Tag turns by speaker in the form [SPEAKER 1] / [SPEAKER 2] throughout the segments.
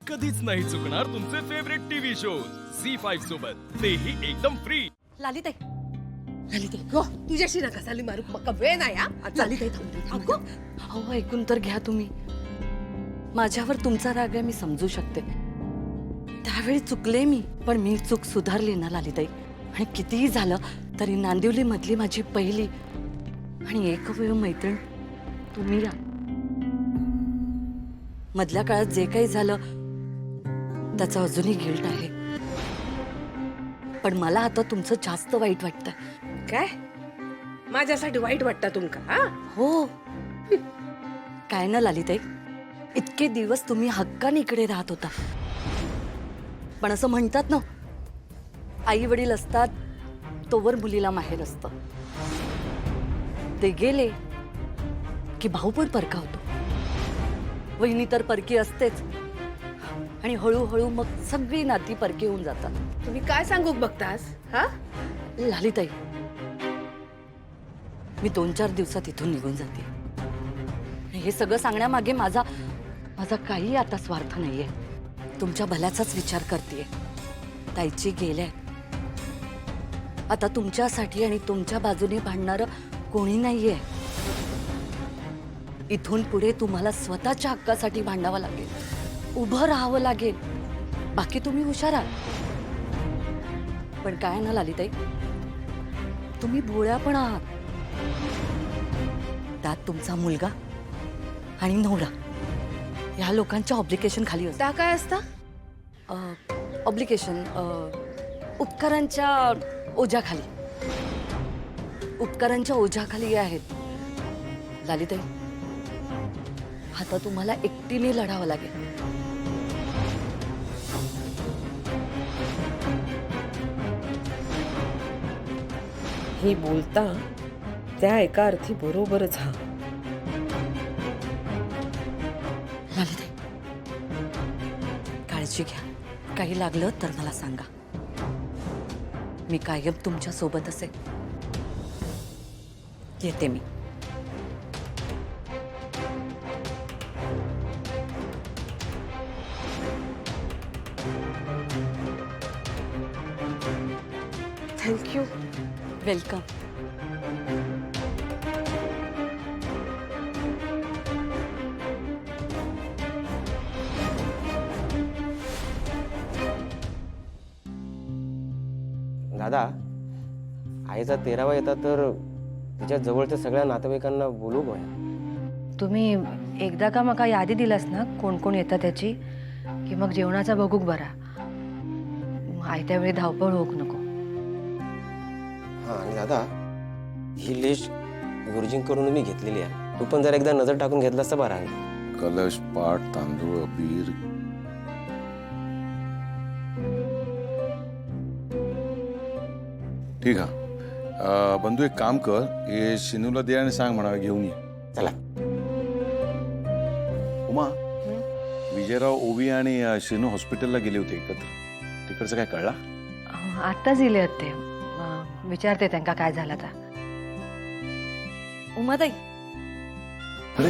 [SPEAKER 1] कधीच नाही चुकणार तुमचे फेवरेट टीव्ही शोज झी5 सोबत, तेही एकदम फ्री।
[SPEAKER 2] लालिताई, लालिताई, हो तुझ्याशी नका साली मारू, मका वेळ नाही हा. लालिताई थांब.
[SPEAKER 3] अहो ऐकून तर घ्या तुम्ही. माझ्यावर तुमचा राग आहे मी समजू शकते. त्यावेळी चुकले मी, पण मी चूक सुधारली ना लालिताई. आणि कितीही झालं तरी नांदिवली मधली माझी पहिली आणि एकमेव मैत्रीण तुम्ही या. मधल्या काळात जे काही झालं त्याचं अजूनही गिल्ट आहे, पण मला आता तुमचं जास्त वाईट वाटतंय.
[SPEAKER 2] काय माझ्यासाठी वाईट वाटतं तुमका हा?
[SPEAKER 3] हो. काय ना लालिताई, इतके दिवस तुम्ही हक्काने इकडे राहत होता, पण असं म्हणतात ना, आई वडील असतात तोवर मुलीला माहेर असतं. ते गेले की भाऊ पण परका होतो, वहिनी तर परकी असतेच, आणि हळूहळू मग सगळी नाती परकी होऊन जातात.
[SPEAKER 2] तुम्ही काय सांगू बघतास हा?
[SPEAKER 3] लालिताई, मी 2-4 दिवसात इथून निघून जाते. हे सगळं सांगण्यामागे माझा काही आता स्वार्थ नाहीये. तुमच्या भल्याचाच विचार करतेय. ताईची गेले, आता तुमच्यासाठी आणि तुमच्या बाजूने भांडणारं कोणी नाहीये. इथून पुढे तुम्हाला स्वतःच्या हक्कासाठी भांडावं लागेल, उभं राहावं लागेल. बाकी तुम्ही हुशार आहात, पण काय ना लालिताई, तुम्ही भोळ्या पण आहात. त्यात तुमचा मुलगा आणि नवरा ह्या लोकांच्या ऑब्लिकेशन खाली असतात.
[SPEAKER 2] त्या काय असतं?
[SPEAKER 3] ऑब्लिकेशन, उपकारांच्या ओझ्याखाली. उपकारांच्या ओझ्याखाली आहेत लालिताई. आता तुम्हाला एकटीने लढावं लागेल.
[SPEAKER 2] ही बोलता त्या एका अर्थी बरोबरच हा.
[SPEAKER 3] लालिताई, काळजी घ्या. काही लागलं तर मला सांगा, मी कायम तुमच्या सोबत असेल. येते मी.
[SPEAKER 2] थँक्यू.
[SPEAKER 3] वेलकम.
[SPEAKER 4] दादा, आईचा 13वा येता तर तिच्या जवळच्या सगळ्या नातेवाईकांना बोलू गोया.
[SPEAKER 5] तुम्ही एकदा का मका यादी दिलास ना कोण कोण येतं त्याची, की मग जेवणाचा बघूक बरा. आयत्या वेळी धावपळ होऊक नको.
[SPEAKER 4] हां, आणि दादा, ही लिस्ट गुरुजींकडून मी घेतलेली आहे. तू पण जर एकदा नजर टाकून घेतलास तर बरा आहे.
[SPEAKER 6] कलश, पाट, तांदूळ, अबीर. ठीक हा. बंधू एक काम कर, हे शिनूला दे आणि सांग म्हणा घेऊन ये.
[SPEAKER 4] चला.
[SPEAKER 6] उमा, विजयराव ओवी आणि शिनू हॉस्पिटलला गेले होते एकत्र. तिकडचं काय कळला?
[SPEAKER 5] आत्ताच दिले आहेत ते. विचारते त्यांना काय झालं आता.
[SPEAKER 3] उमाताई,
[SPEAKER 6] अरे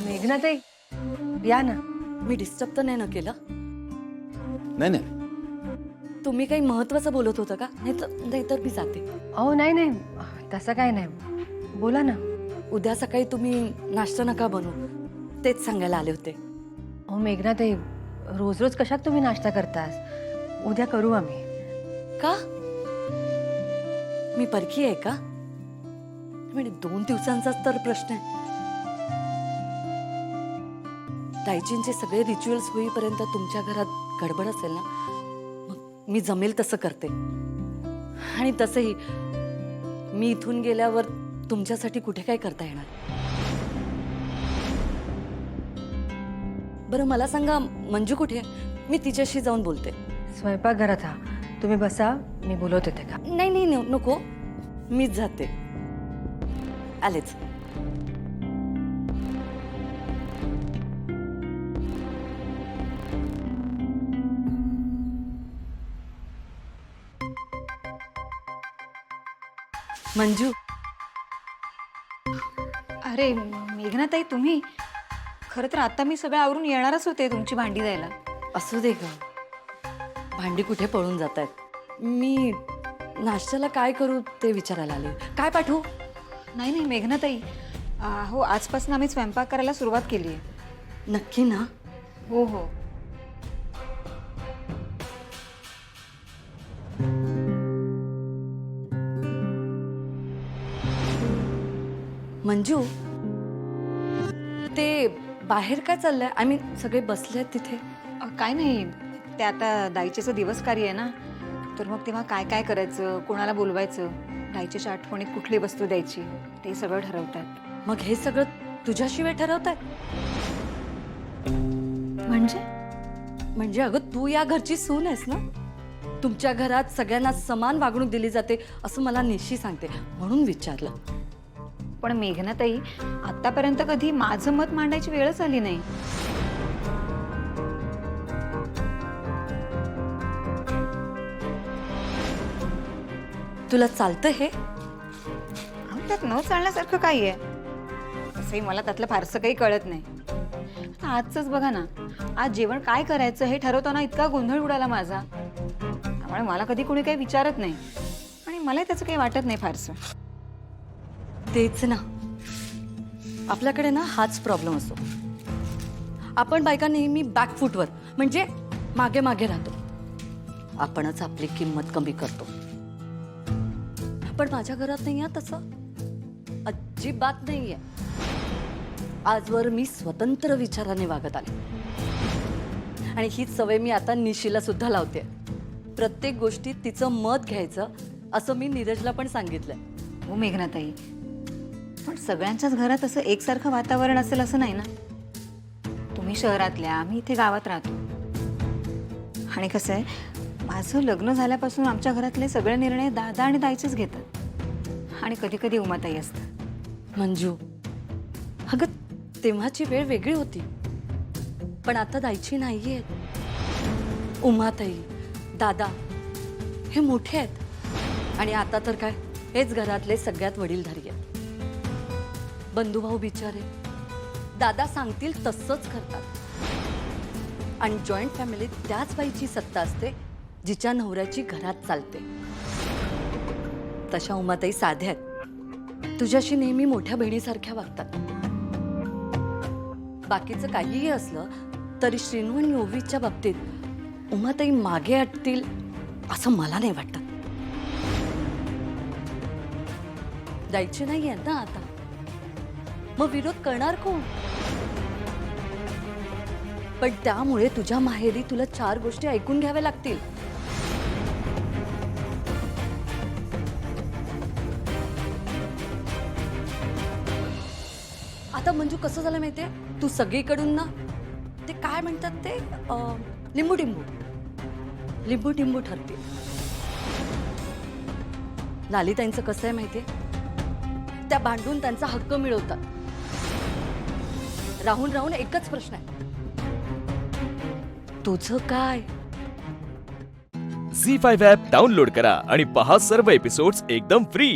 [SPEAKER 5] मेघनाताई, या ना.
[SPEAKER 3] मी डिस्टर्ब तर नाही ना केलं?
[SPEAKER 6] नाही नाही,
[SPEAKER 3] तुम्ही काही महत्वाचं बोलत होता का? नाहीतर मी जाते.
[SPEAKER 5] अहो नाही नाही, तसं काय नाही, बोला ना.
[SPEAKER 3] उद्या सकाळी तुम्ही नाश्ता नका बनवू, तेच सांगायला आले होते.
[SPEAKER 5] अहो मेघनाताई, रोज रोज कशात तुम्ही नाश्ता करतास? उद्या करू आम्ही.
[SPEAKER 3] का? मी परकी आहे का? म्हणजे 2 दिवसांचाच तर प्रश्न आहे. ताईजींचे सगळे रिच्युअल्स होईपर्यंत तुमच्या घरात गडबड असेल ना, मग मी जमेल तसं करते. आणि तसंही मी इथून गेल्यावर तुमच्यासाठी कुठे काय करता येणार? बरं मला सांगा, मंजू कुठे आहे? मी तिच्याशी जाऊन बोलते.
[SPEAKER 5] स्वयंपाकघरात हा. तुम्ही बसा, मी बोलवते ते का.
[SPEAKER 3] नाही नाही नको, मीच जाते. आलेच. मंजू,
[SPEAKER 7] अरे मेघनाताई, तुम्ही खरं तर आता मी सगळं आवरून येणारच होते तुमची भांडी द्यायला.
[SPEAKER 3] असू दे ग, भांडी कुठे पळून जात आहेत. मी नाश्त्याला काय करू ते विचारायला आले. काय पाठवू?
[SPEAKER 7] नाही नाही मेघनाताई, हो आजपासून आम्ही स्वयंपाक करायला सुरुवात केली आहे.
[SPEAKER 3] नक्की ना?
[SPEAKER 7] हो हो.
[SPEAKER 3] मंजू, ते बाहेर काय चाललंय? आय मीन सगळे बसले आहेत तिथे.
[SPEAKER 7] काय नाही, ते आता दाईचेचं दिवस कार्य आहे ना, तर मग तेव्हा काय काय करायचं, कोणाला बोलवायचं, दाईच्या आठवणीत कुठली वस्तू द्यायची, ते सगळं ठरवतात.
[SPEAKER 3] मग हे सगळं तुझ्याशिवाय ठरवताय? म्हणजे अगं तू या घरची सून आहेस ना. तुमच्या घरात सगळ्यांना समान वागणूक दिली जाते असं मला निशी सांगते, म्हणून विचारलं.
[SPEAKER 7] पण मेघनाताई, आतापर्यंत कधी माझं मत मांडायची वेळच आली नाही.
[SPEAKER 3] तुला चालतं हे?
[SPEAKER 7] अहो, त्यात न चालण्यासारखं काही आहे? तसंही मला त्यातलं फारसं काही कळत नाही. आता आजचंच बघा ना, आज जेवण काय करायचं हे ठरवताना इतका गोंधळ उडाला माझा. त्यामुळे मला कधी कोणी काही विचारत नाही आणि मला त्याचं काही वाटत नाही फारसं.
[SPEAKER 3] तेच ना, आपल्याकडे ना हाच प्रॉब्लेम असतो. आपण बायका नेहमी बॅकफूटवर, म्हणजे मागे मागे राहतो. आपणच आपली किंमत कमी करतो. पण माझ्या घरात नाही आहे तसं, अजिबात नाहीये. आजवर मी स्वतंत्र विचाराने वागत आले आणि हीच सवय मी आता निशीला सुद्धा लावते. प्रत्येक गोष्टीत तिचं मत घ्यायचं असं मी नीरजला पण सांगितलंय.
[SPEAKER 7] हो मेघनाताई, पण सगळ्यांच्याच घरात असं एकसारखं वातावरण असेल असं नाही ना. तुम्ही शहरातल्या, आम्ही इथे गावात राहतो. आणि कसं आहे, माझं लग्न झाल्यापासून आमच्या घरातले सगळे निर्णय दादा आणि दाईचेच घेतात आणि कधी कधी उमाताई असतात.
[SPEAKER 3] मंजू, अगं तेव्हाची वेळ वेगळी होती, पण आता दाईची नाहीये. उमाताई, दादा हे मोठे आहेत आणि आता तर काय, हेच घरातले सगळ्यात वडीलधारी आहेत. बंधुभाऊ बिचारे दादा सांगतील तसंच करतात आणि जॉईंट फॅमिलीत त्याच बाईची सत्ता असते जिच्या नवऱ्याची घरात चालते. तशा उमाताई साध्या आहेत, तुझ्याशी नेहमी मोठ्या बहिणीसारख्या वागतात. बाकीचं काहीही असलं तरी श्रीनू आणि ओवीच्या बाबतीत उमाताई मागे हटतील असं मला नाही वाटत. जायचे नाहीये ना आता, मग विरोध करणार कोण? पण त्यामुळे तुझ्या माहेरी तुला 4 गोष्टी ऐकून घ्याव्या लागतील. आता मंजू कसं झालं माहितीये, तू सगळीकडून ना ते काय म्हणतात ते लिंबू टिंबू ठरते. लालिताईंचं कसं आहे माहितीये, त्या भांडून त्यांचा हक्क मिळवतात. राहून राहून एकच प्रश्न आहे, तुझं काय?
[SPEAKER 1] झी 5 ॲप डाउनलोड करा आणि पहा सर्व एपिसोड्स एकदम फ्री.